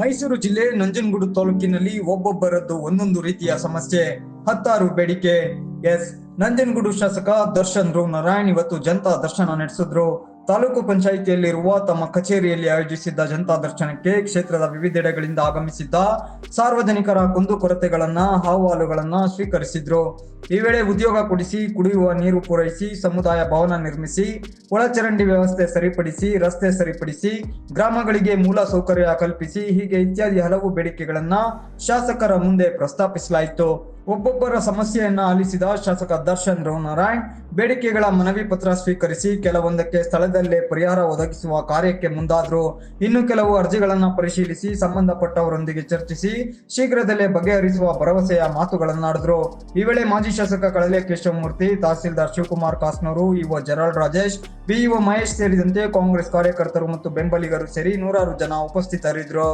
ಮೈಸೂರು ಜಿಲ್ಲೆ ನಂಜನಗೂಡು ತಾಲೂಕಿನಲ್ಲಿ ಒಬ್ಬೊಬ್ಬರದ್ದು ಒಂದೊಂದು ರೀತಿಯ ಸಮಸ್ಯೆ, 16 ಬೇಡಿಕೆ. ನಂಜನಗೂಡು ಶಾಸಕ ದರ್ಶನ್ ನಾರಾಯಣ್ ಇವತ್ತು ಜನತಾ ದರ್ಶನ ನಡೆಸಿದ್ರು. ತಾಲೂಕು ಪಂಚಾಯಿತಿಯಲ್ಲಿರುವ ತಮ್ಮ ಕಚೇರಿಯಲ್ಲಿ ಆಯೋಜಿಸಿದ್ದ ಜನತಾ ದರ್ಶನಕ್ಕೆ ಕ್ಷೇತ್ರದ ವಿವಿಧೆಡೆಗಳಿಂದ ಆಗಮಿಸಿದ್ದ ಸಾರ್ವಜನಿಕರ ಕುಂದುಕೊರತೆಗಳನ್ನ, ಅಹವಾಲುಗಳನ್ನ ಸ್ವೀಕರಿಸಿದ್ರು. ಈ ವೇಳೆ ಉದ್ಯೋಗ ಕೊಡಿಸಿ, ಕುಡಿಯುವ ನೀರು ಪೂರೈಸಿ, ಸಮುದಾಯ ಭವನ ನಿರ್ಮಿಸಿ, ಒಳಚರಂಡಿ ವ್ಯವಸ್ಥೆ ಸರಿಪಡಿಸಿ, ರಸ್ತೆ ಸರಿಪಡಿಸಿ, ಗ್ರಾಮಗಳಿಗೆ ಮೂಲ ಸೌಕರ್ಯ ಕಲ್ಪಿಸಿ, ಹೀಗೆ ಇತ್ಯಾದಿ ಹಲವು ಬೇಡಿಕೆಗಳನ್ನ ಶಾಸಕರ ಮುಂದೆ ಪ್ರಸ್ತಾಪಿಸಲಾಯಿತು. ಒಬ್ಬೊಬ್ಬರ ಸಮಸ್ಯೆಯನ್ನ ಆಲಿಸಿದ ಶಾಸಕ ದರ್ಶನ್ ನಾರಾಯಣ್ ಬೇಡಿಕೆಗಳ ಮನವಿ ಪತ್ರ ಸ್ವೀಕರಿಸಿ ಕೆಲವೊಂದಕ್ಕೆ ಸ್ಥಳದಲ್ಲೇ ಪರಿಹಾರ ಒದಗಿಸುವ ಕಾರ್ಯಕ್ಕೆ ಮುಂದಾದ್ರು. ಇನ್ನು ಕೆಲವು ಅರ್ಜಿಗಳನ್ನ ಪರಿಶೀಲಿಸಿ ಸಂಬಂಧಪಟ್ಟವರೊಂದಿಗೆ ಚರ್ಚಿಸಿ ಶೀಘ್ರದಲ್ಲೇ ಬಗೆಹರಿಸುವ ಭರವಸೆಯ ಮಾತುಗಳನ್ನಾಡಿದ್ರು. ಈ ವೇಳೆ ಮಾಜಿ ಶಾಸಕ ಕಳಲೆ ಕೇಶವಮೂರ್ತಿ, ತಹಸೀಲ್ದಾರ್ ಶಿವಕುಮಾರ್ ಕಾಸ್ನೂರು, ಇಒ ಜರಾಲ್ಡ್ ರಾಜೇಶ್, ಬಿಇಒ ಮಹೇಶ್ ಸೇರಿದಂತೆ ಕಾಂಗ್ರೆಸ್ ಕಾರ್ಯಕರ್ತರು ಮತ್ತು ಬೆಂಬಲಿಗರು ಸೇರಿ ನೂರಾರು ಜನ ಉಪಸ್ಥಿತರಿದ್ದರು.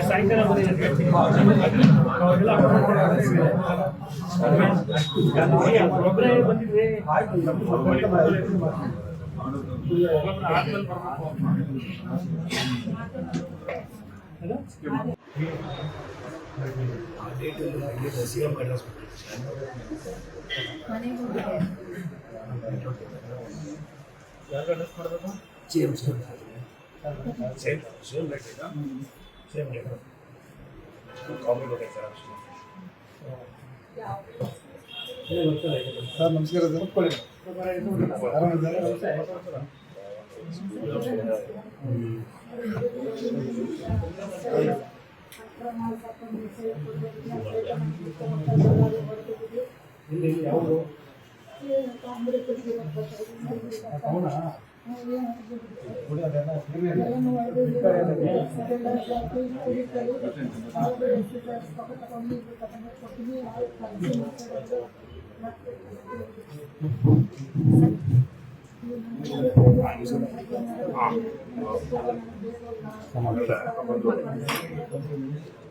ಸಾಯಂಕಾಲ ಒಬ್ಬರೇ ಬಂದಿದ್ವಿ. ಸರ್ ನಮಸ್ಕಾರ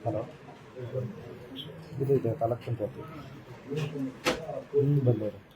ಹಲೋ, ಇದು ತಾಲೂಕು ಪಂಚಾಯತಿ ಬಂದವರು.